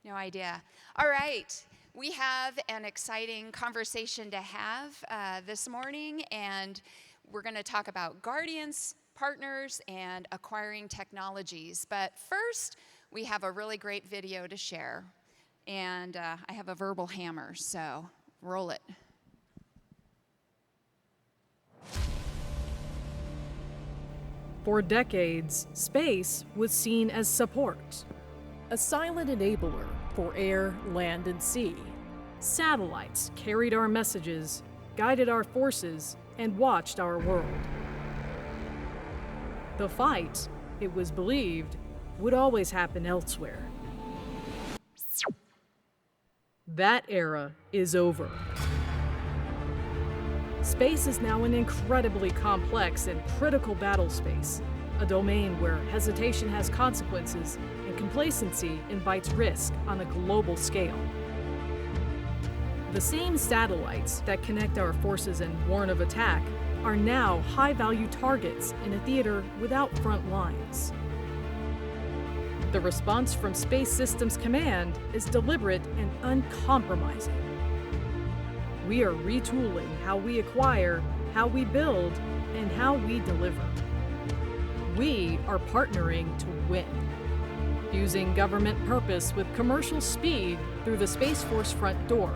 No idea. All right. We have an exciting conversation to have this morning, and we're going to talk about guardians, partners, and acquiring technologies. But first, we have a really great video to share, and I have a verbal hammer, so roll it. For decades, space was seen as support, a silent enabler for air, land, and sea. Satellites carried our messages, guided our forces, and watched our world. The fight, it was believed, would always happen elsewhere. That era is over. Space is now an incredibly complex and critical battle space, a domain where hesitation has consequences and complacency invites risk on a global scale. The same satellites that connect our forces and warn of attack are now high-value targets in a theater without front lines. The response from Space Systems Command is deliberate and uncompromising. We are retooling how we acquire, how we build, and how we deliver. We are partnering to win, fusing government purpose with commercial speed through the Space Force front door,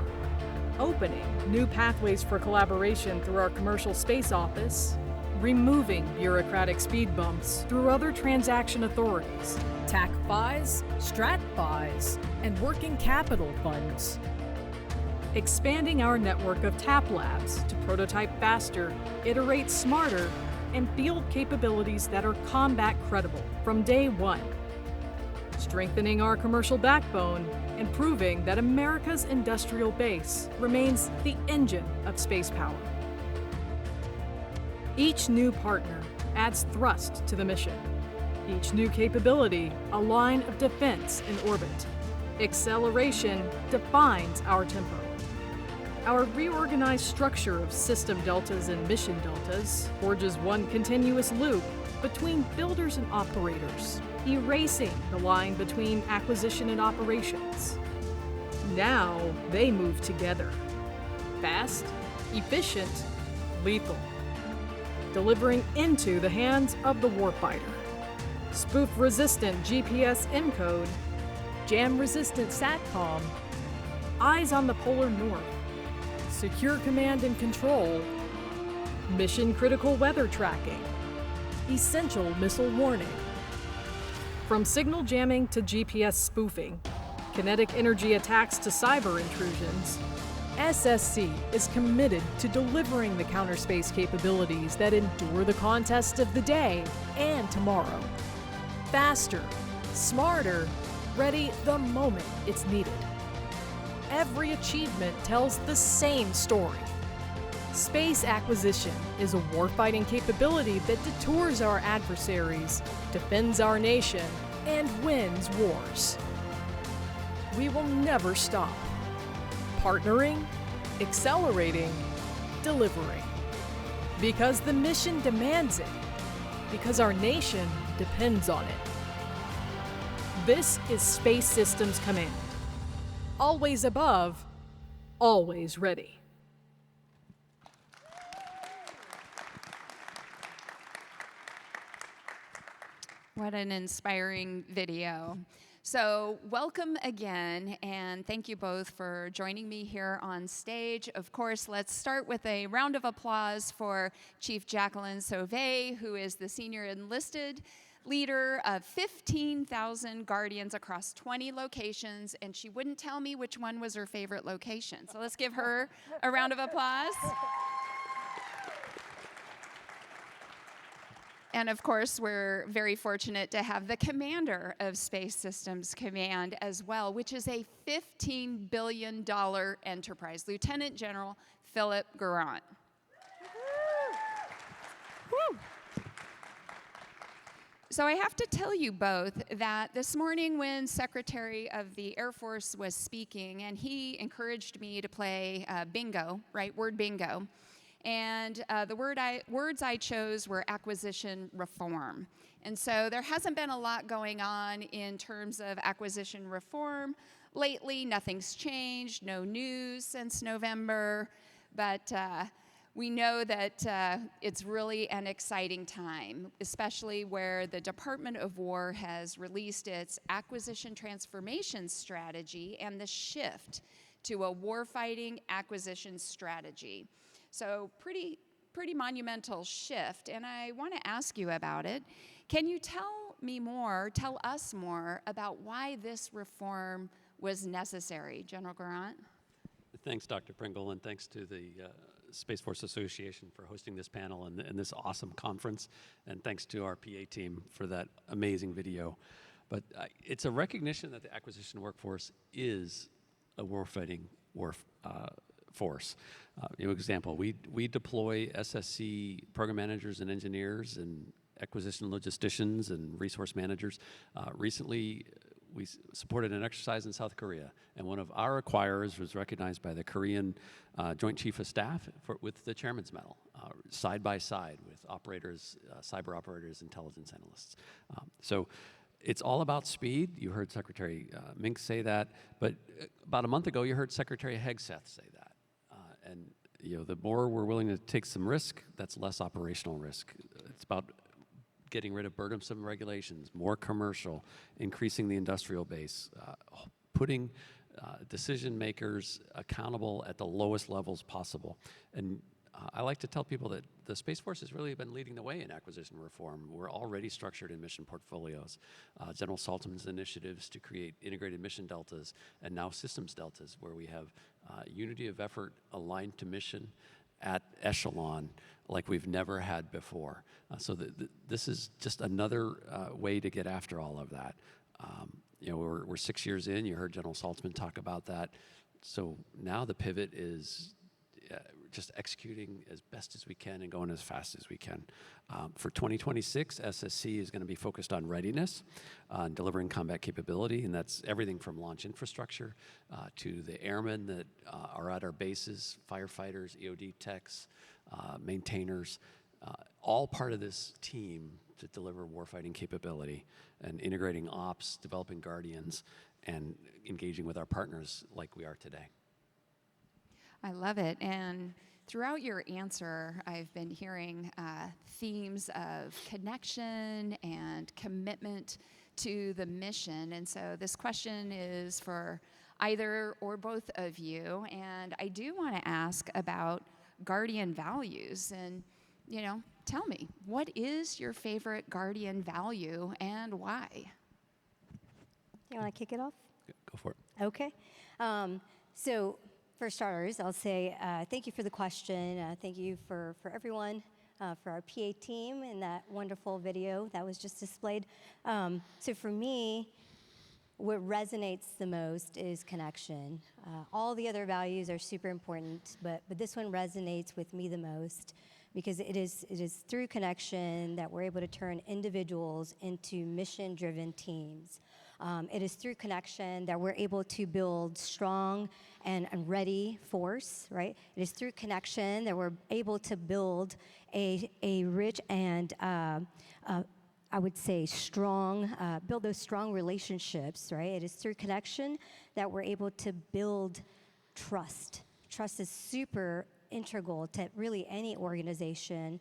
opening new pathways for collaboration through our commercial space office, removing bureaucratic speed bumps through other transaction authorities, TAC FIs, Strat FIs, and working capital funds. Expanding our network of TAP labs to prototype faster, iterate smarter, and field capabilities that are combat credible from day one. Strengthening our commercial backbone and proving that America's industrial base remains the engine of space power. Each new partner adds thrust to the mission. Each new capability, a line of defense in orbit. Acceleration defines our tempo. Our reorganized structure of system deltas and mission deltas forges one continuous loop between builders and operators, erasing the line between acquisition and operations. Now they move together. Fast, efficient, lethal. Delivering into the hands of the warfighter. Spoof-resistant GPS encode, jam-resistant SATCOM, eyes on the polar north, secure command and control, mission-critical weather tracking, essential missile warning. From signal jamming to GPS spoofing, kinetic energy attacks to cyber intrusions, SSC is committed to delivering the counterspace capabilities that endure the contest of the day and tomorrow. Faster, smarter, ready the moment it's needed. Every achievement tells the same story. Space acquisition is a warfighting capability that detours our adversaries, defends our nation, and wins wars. We will never stop. Partnering, accelerating, delivering. Because the mission demands it. Because our nation depends on it. This is Space Systems Command. Always above, always ready. What an inspiring video. So welcome again, and thank you both for joining me here on stage. Of course, let's start with a round of applause for Chief Jacqueline Sauve, who is the Senior Enlisted leader of 15,000 Guardians across 20 locations, and she wouldn't tell me which one was her favorite location. So let's give her a round of applause. And of course, we're very fortunate to have the commander of Space Systems Command as well, which is a $15 billion enterprise, Lieutenant General Philip Garrant. Woo. So I have to tell you both that this morning when Secretary of the Air Force was speaking, and he encouraged me to play bingo, right, word bingo, and the words I chose were acquisition reform. And so there hasn't been a lot going on in terms of acquisition reform lately. Nothing's changed, no news since November, but we know that it's really an exciting time, especially where the Department of War has released its acquisition transformation strategy and the shift to a warfighting acquisition strategy. So pretty monumental shift, and I want to ask you about it. Can you tell us more about why this reform was necessary, General Garrant? Thanks, Dr. Pringle, and thanks to the Space Force Association for hosting this panel and this awesome conference, and thanks to our PA team for that amazing video. But it's a recognition that the acquisition workforce is a warfighting force. Example, we deploy SSC program managers and engineers and acquisition logisticians and resource managers. Recently, we supported an exercise in South Korea, and one of our acquirers was recognized by the Korean Joint Chief of Staff with the Chairman's Medal, side by side with operators, cyber operators, intelligence analysts. So it's all about speed. You heard Secretary Mink say that, but about a month ago, you heard Secretary Hegseth say that. And the more we're willing to take some risk, that's less operational risk. It's about getting rid of burdensome regulations, more commercial, increasing the industrial base, putting decision makers accountable at the lowest levels possible. And I like to tell people that the Space Force has really been leading the way in acquisition reform. We're already structured in mission portfolios. General Saltzman's initiatives to create integrated mission deltas and now systems deltas, where we have unity of effort aligned to mission at echelon like we've never had before. So this is just another way to get after all of that. We're 6 years in. You heard General Saltzman talk about that. So now the pivot is just executing as best as we can and going as fast as we can. For 2026, SSC is going to be focused on readiness, on delivering combat capability, and that's everything from launch infrastructure to the airmen that are at our bases, firefighters, EOD techs, maintainers, all part of this team to deliver warfighting capability and integrating ops, developing guardians, and engaging with our partners like we are today. I love it. And throughout your answer, I've been hearing themes of connection and commitment to the mission. And so this question is for either or both of you. And I do want to ask about Guardian values. And, tell me, what is your favorite Guardian value and why? You want to kick it off? Go for it. Okay. So for starters, I'll say thank you for the question. Thank you for everyone, for our PA team and that wonderful video that was just displayed. So for me, what resonates the most is connection. All the other values are super important, but this one resonates with me the most because it is through connection that we're able to turn individuals into mission-driven teams. It is through connection that we're able to build strong and ready force, right? It is through connection that we're able to build a rich and I would say build those strong relationships, right? It is through connection that we're able to build trust. Trust is super integral to really any organization,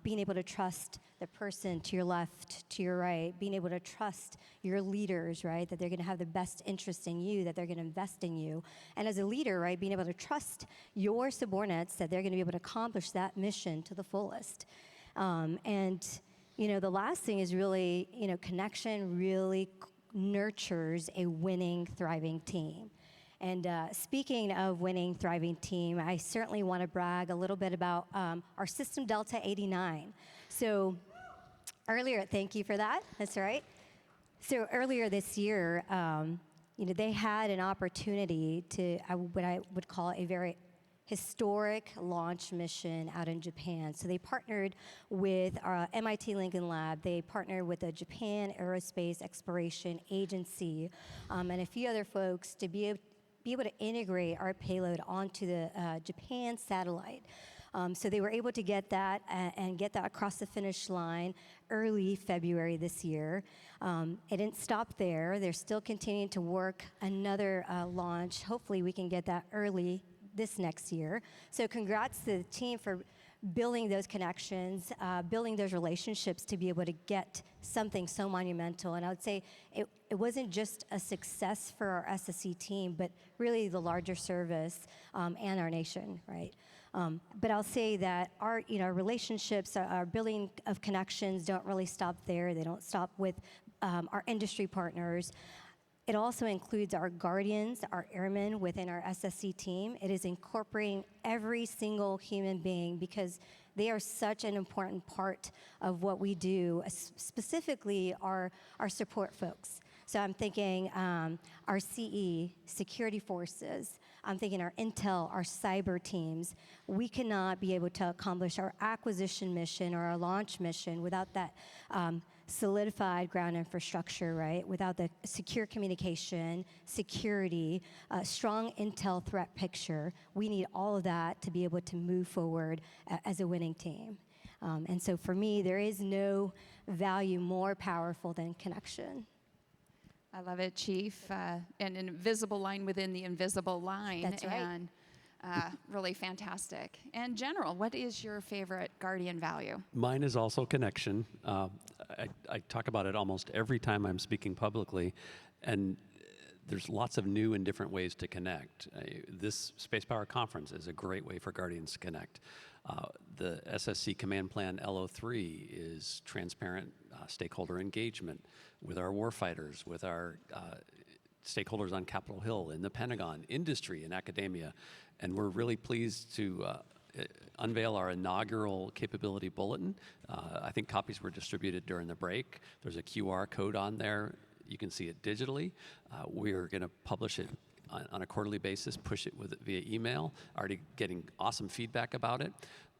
being able to trust the person to your left, to your right, being able to trust your leaders, right, that they're going to have the best interest in you, that they're going to invest in you. And as a leader, right, being able to trust your subordinates that they're going to be able to accomplish that mission to the fullest. And the last thing is really, connection really nurtures a winning, thriving team. And speaking of winning, thriving team, I certainly want to brag a little bit about our System Delta 89. So thank you for that. That's right. So earlier this year, they had an opportunity to what I would call a very historic launch mission out in Japan. So they partnered with our MIT Lincoln Lab. They partnered with the Japan Aerospace Exploration Agency and a few other folks to be able to integrate our payload onto the Japan satellite. So they were able to get that and get that across the finish line early February this year. It didn't stop there. They're still continuing to work another launch. Hopefully we can get that early this next year. So congrats to the team for building those connections, building those relationships to be able to get something so monumental. And I would say it wasn't just a success for our SSC team, but really the larger service and our nation, right? But I'll say that our relationships, our building of connections don't really stop there. They don't stop with our industry partners. It also includes our guardians, our airmen within our SSC team. It is incorporating every single human being because they are such an important part of what we do, specifically our support folks. So I'm thinking our CE, security forces. I'm thinking our intel, our cyber teams. We cannot be able to accomplish our acquisition mission or our launch mission without that solidified ground infrastructure, right? Without the secure communication, security, strong intel threat picture. We need all of that to be able to move forward as a winning team. And so for me, there is no value more powerful than connection. I love it, Chief. An invisible line within the invisible line. That's right. And really fantastic. And General, what is your favorite Guardian value? Mine is also connection. I talk about it almost every time I'm speaking publicly, and there's lots of new and different ways to connect. This Spacepower Conference is a great way for Guardians to connect. The SSC Command Plan LO3 is transparent stakeholder engagement with our warfighters, with our stakeholders on Capitol Hill, in the Pentagon, industry, and academia. And we're really pleased to unveil our inaugural capability bulletin. I think copies were distributed during the break. There's a QR code on there. You can see it digitally. We are going to publish it on a quarterly basis, push it via email. Already getting awesome feedback about it.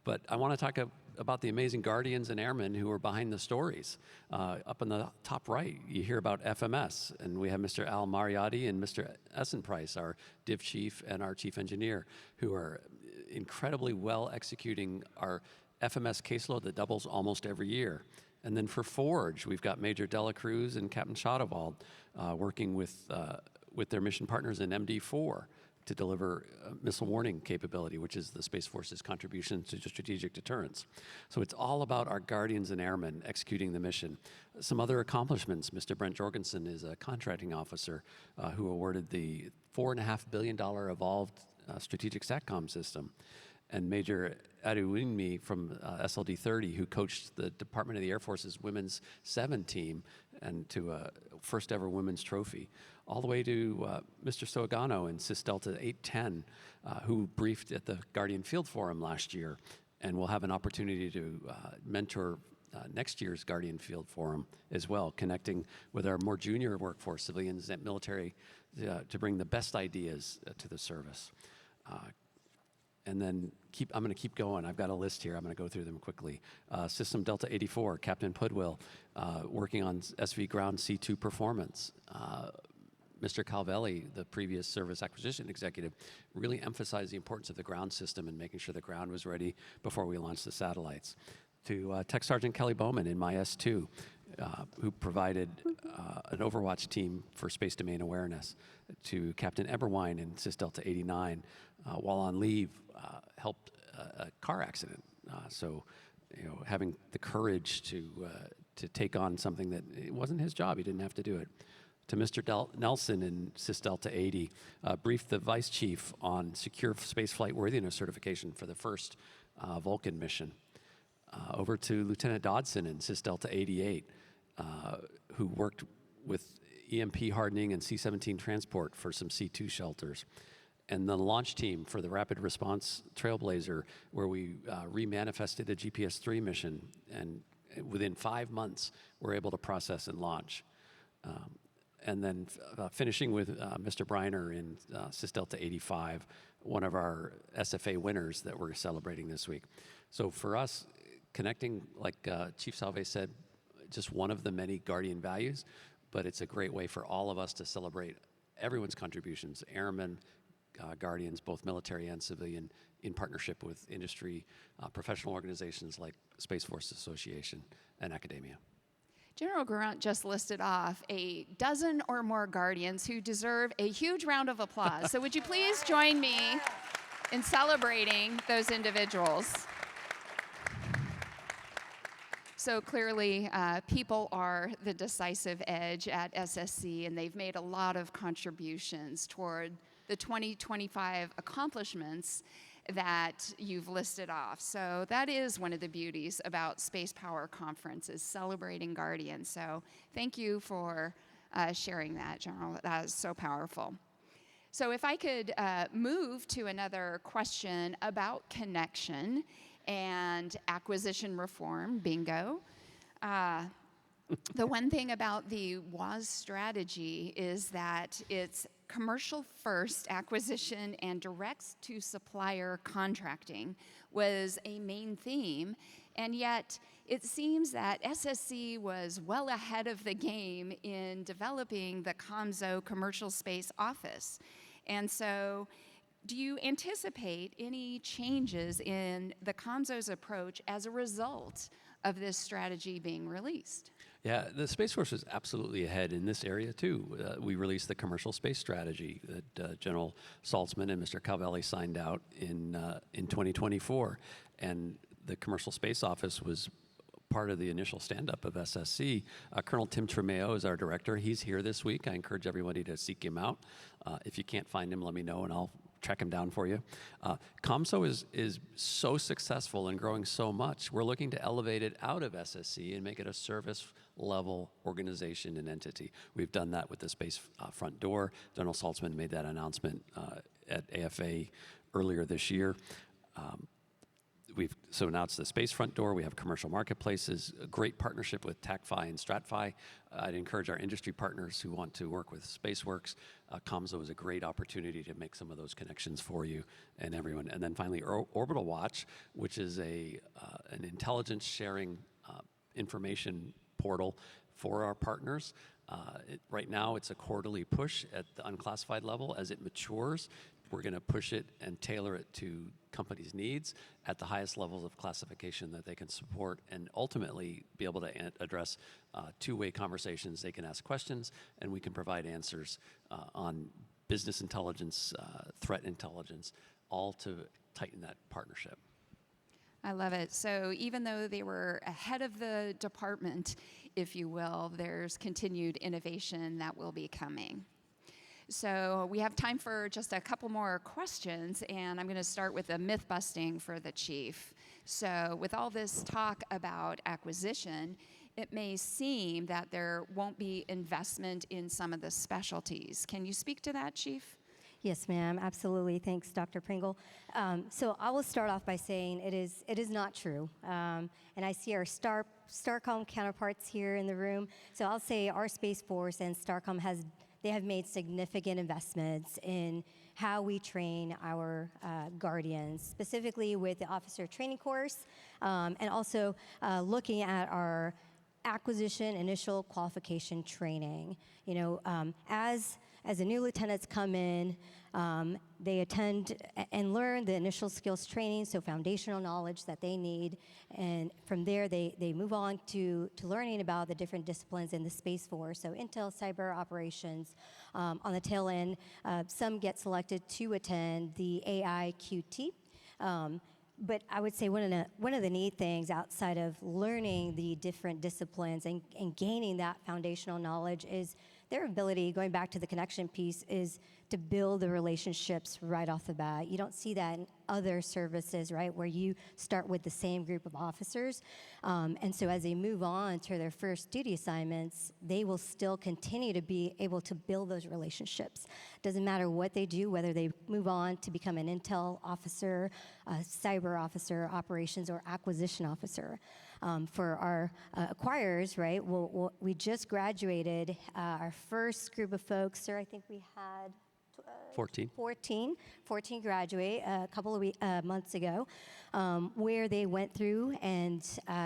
But I want to talk about the amazing Guardians and Airmen who are behind the stories. Up in the top right, you hear about FMS, and we have Mr. Al Mariotti and Mr. Essenprice, our Div Chief and our Chief Engineer, who are incredibly well executing our FMS caseload that doubles almost every year. And then for Forge, we've got Major Dela Cruz and Captain Schadewald working with their mission partners in MD4 to deliver missile warning capability, which is the Space Force's contribution to strategic deterrence. So it's all about our Guardians and Airmen executing the mission. Some other accomplishments: Mr. Brent Jorgensen is a contracting officer who awarded the $4.5 billion Evolved Strategic SATCOM system. And Major Aduwinmi from SLD 30, who coached the Department of the Air Force's Women's 7 team and to a first ever women's trophy, all the way to Mr. Soagano in Cis Delta 810, who briefed at the Guardian Field Forum last year, and will have an opportunity to mentor next year's Guardian Field Forum as well, connecting with our more junior workforce, civilians and military, to bring the best ideas to the service. And then I'm going to keep going. I've got a list here. I'm going to go through them quickly. System Delta 84, Captain Pudwill, working on SV Ground C2 performance. Mr. Calvelli, the previous service acquisition executive, really emphasized the importance of the ground system and making sure the ground was ready before we launched the satellites. To Tech Sergeant Kelly Bowman in my S2, who provided an Overwatch team for space domain awareness. To Captain Eberwine in Cis Delta 89, while on leave, helped a car accident. So, having the courage to take on something that it wasn't his job, he didn't have to do it. To Mr. Nelson in Cis Delta 80, briefed the Vice Chief on secure spaceflight worthiness certification for the first Vulcan mission. Over to Lieutenant Dodson in Cis Delta 88, who worked with EMP hardening and C-17 transport for some C2 shelters. And the launch team for the Rapid Response Trailblazer, where we remanifested a GPS-3 mission, and within 5 months, we're able to process and launch. And then finishing with Mr. Briner in Cis Delta 85, one of our SFA winners that we're celebrating this week. So for us, connecting, like Chief Sauve said, just one of the many Guardian values, but it's a great way for all of us to celebrate everyone's contributions: airmen, guardians, both military and civilian, in partnership with industry, professional organizations like Space Force Association and academia. General Garrant just listed off a dozen or more guardians who deserve a huge round of applause. So would you please join me in celebrating those individuals? So clearly, people are the decisive edge at SSC, and they've made a lot of contributions toward the 2025 accomplishments that you've listed off. So that is one of the beauties about Spacepower Conference, is celebrating guardians. So thank you for sharing that, General. That is so powerful. So if I could move to another question about connection and acquisition reform, bingo. The one thing about the WAS strategy is that it's commercial first acquisition and direct to supplier contracting was a main theme, and yet it seems that SSC was well ahead of the game in developing the CMSgt commercial space office. And so do you anticipate any changes in the CMSGT's approach as a result of this strategy being released? Yeah, the Space Force is absolutely ahead in this area too. We released the commercial space strategy that General Saltzman and Mr. Calvelli signed out in 2024, and the commercial space office was part of the initial stand-up of SSC. Colonel Tim Tremeo is our director. He's here this week. I encourage everybody to seek him out. If you can't find him, let me know and I'll track him down for you. CMSGT is so successful and growing so much, we're looking to elevate it out of SSC and make it a service level organization and entity. We've done that with the Space Front Door. General Saltzman made that announcement at AFA earlier this year. So now it's the Space Front Door. We have commercial marketplaces, a great partnership with TACFI and StratFi. I'd encourage our industry partners who want to work with SpaceWorks. CMSGT is a great opportunity to make some of those connections for you and everyone. And then finally, Orbital Watch, which is an intelligence sharing information portal for our partners. Right now, it's a quarterly push at the unclassified level. As it matures, we're going to push it and tailor it to companies' needs at the highest levels of classification that they can support, and ultimately be able to address two-way conversations. They can ask questions, and we can provide answers on business intelligence, threat intelligence, all to tighten that partnership. I love it. So even though they were ahead of the department, if you will, there's continued innovation that will be coming. So we have time for just a couple more questions, and I'm going to start with a myth busting for the chief. So with all this talk about acquisition, it may seem that there won't be investment in some of the specialties. Can you speak to that, Chief? Yes, ma'am, absolutely. Thanks, Dr. Pringle. So I will start off by saying it is not true. And I see our STARCOM counterparts here in the room. So I'll say our Space Force and STARCOM they have made significant investments in how we train our guardians, specifically with the officer training course, and also looking at our acquisition initial qualification training. You know, as the new lieutenants come in, they attend and learn the initial skills training, so foundational knowledge that they need, and from there they move on to learning about the different disciplines in the Space Force, so intel, cyber operations. On the tail end, some get selected to attend the AIQT. But I would say one of the neat things outside of learning the different disciplines and gaining that foundational knowledge is their ability, going back to the connection piece, is to build the relationships right off the bat. You don't see that in other services, right, where you start with the same group of officers. And so as they move on to their first duty assignments, they will still continue to be able to build those relationships. Doesn't matter what they do, whether they move on to become an intel officer, a cyber officer, operations, or acquisition officer. For our acquirers, right, we just graduated our first group of folks, sir. I think we had 14 graduate a couple of months ago, where they went through and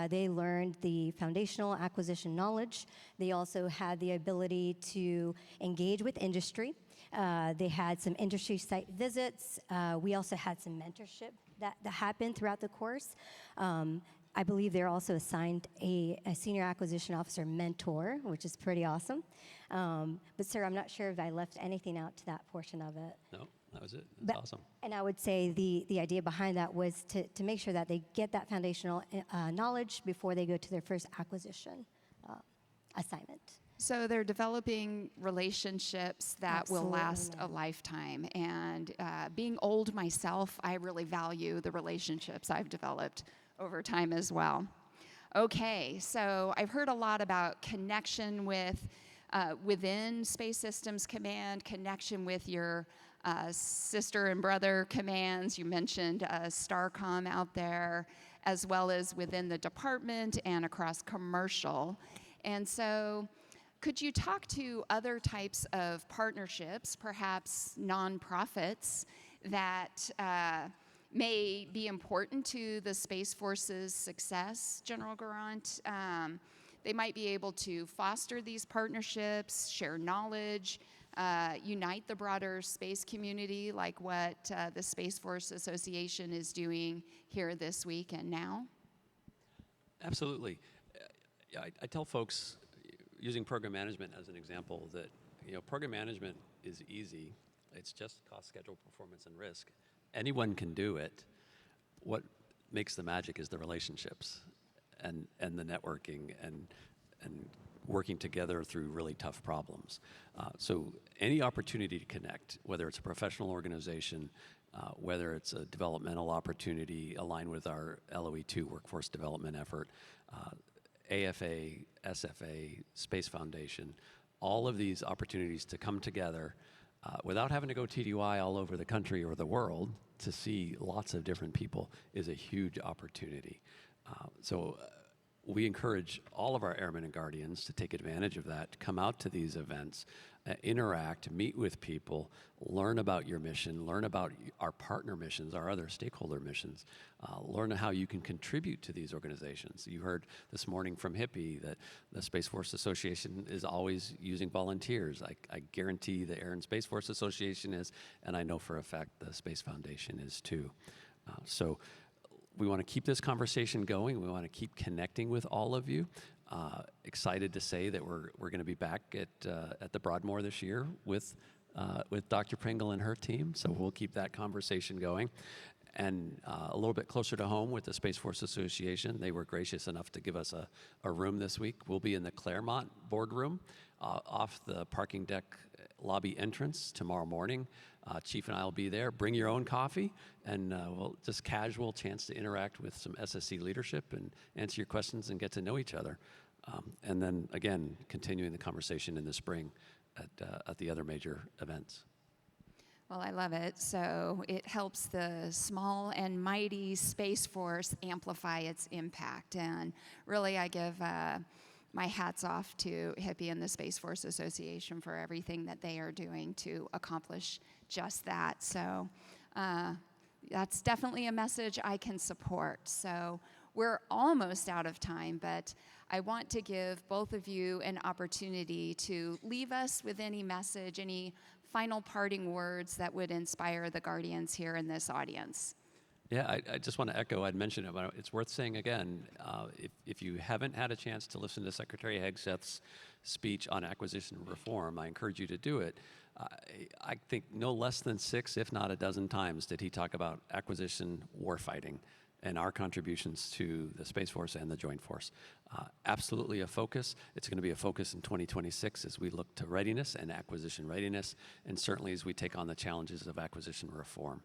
they learned the foundational acquisition knowledge. They also had the ability to engage with industry. They had some industry site visits. We also had some mentorship that happened throughout the course. I believe they're also assigned a senior acquisition officer mentor, which is pretty awesome. But sir, I'm not sure if I left anything out to that portion of it. No, that was it. That's awesome. And I would say the idea behind that was to make sure that they get that foundational knowledge before they go to their first acquisition assignment. So they're developing relationships that will last a lifetime. And being old myself, I really value the relationships I've developed over time as well. Okay, so I've heard a lot about connection with within Space Systems Command, connection with your sister and brother commands. You mentioned STARCOM out there, as well as within the department and across commercial. And so could you talk to other types of partnerships, perhaps nonprofits, that may be important to the Space Force's success, General Garrant? They might be able to foster these partnerships, share knowledge, unite the broader space community, like what the Space Force Association is doing here this week and now? Absolutely. I tell folks, using program management as an example, that program management is easy. It's just cost, schedule, performance, and risk. Anyone can do it. What makes the magic is the relationships and the networking and working together through really tough problems. So any opportunity to connect, whether it's a professional organization, whether it's a developmental opportunity aligned with our LOE2 workforce development effort, AFA, SFA, Space Foundation, all of these opportunities to come together without having to go TDY all over the country or the world to see lots of different people is a huge opportunity. So we encourage all of our airmen and guardians to take advantage of that, to come out to these events, interact, meet with people, learn about your mission, learn about our partner missions, our other stakeholder missions, learn how you can contribute to these organizations. You heard this morning from Hippie that the Space Force Association is always using volunteers. I guarantee the Air and Space Force Association is, and I know for a fact the Space Foundation is too. So we want to keep this conversation going. We want to keep connecting with all of you. Excited to say that we're going to be back at the Broadmoor this year with Dr. Pringle and her team. So we'll keep that conversation going. And a little bit closer to home with the Space Force Association, they were gracious enough to give us a room this week. We'll be in the Claremont boardroom off the parking deck lobby entrance tomorrow morning. Chief and I will be there. Bring your own coffee, and we'll just casual chance to interact with some SSC leadership and answer your questions and get to know each other. And then again, continuing the conversation in the spring at the other major events. Well, I love it. So it helps the small and mighty Space Force amplify its impact. And really, I give my hat's off to Hippie and the Space Force Association for everything that they are doing to accomplish just that. So that's definitely a message I can support. So we're almost out of time, but I want to give both of you an opportunity to leave us with any message, any final parting words that would inspire the Guardians here in this audience. Yeah, I just want to echo, I'd mentioned it, but it's worth saying again, if you haven't had a chance to listen to Secretary Hegseth's speech on acquisition reform, I encourage you to do it. I think no less than 6, if not a dozen times, did he talk about acquisition warfighting and our contributions to the Space Force and the Joint Force. Absolutely a focus. It's going to be a focus in 2026 as we look to readiness and acquisition readiness, and certainly as we take on the challenges of acquisition reform.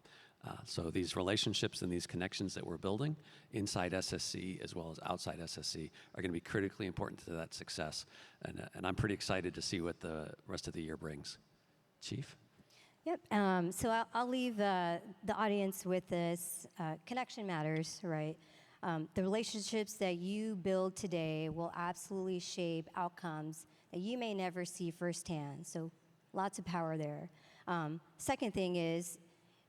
So these relationships and these connections that we're building inside SSC as well as outside SSC are going to be critically important to that success. And I'm pretty excited to see what the rest of the year brings. Chief? Yep. So I'll leave the audience with this. Connection matters, right? The relationships that you build today will absolutely shape outcomes that you may never see firsthand. So lots of power there. Second thing is,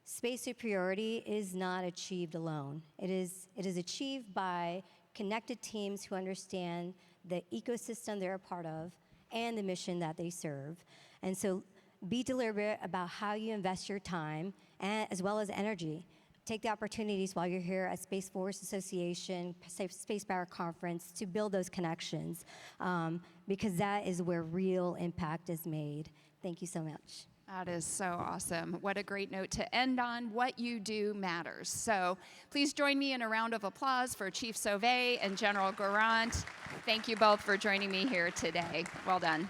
space superiority is not achieved alone. It is achieved by connected teams who understand the ecosystem they're a part of and the mission that they serve. And so be deliberate about how you invest your time as well as energy. Take the opportunities while you're here at Space Force Association, Spacepower Conference to build those connections because that is where real impact is made. Thank you so much. That is so awesome. What a great note to end on. What you do matters. So please join me in a round of applause for Chief Sauve and General Garrant. Thank you both for joining me here today. Well done.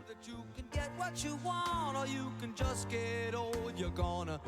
That you can get what you want, or you can just get old. You're gonna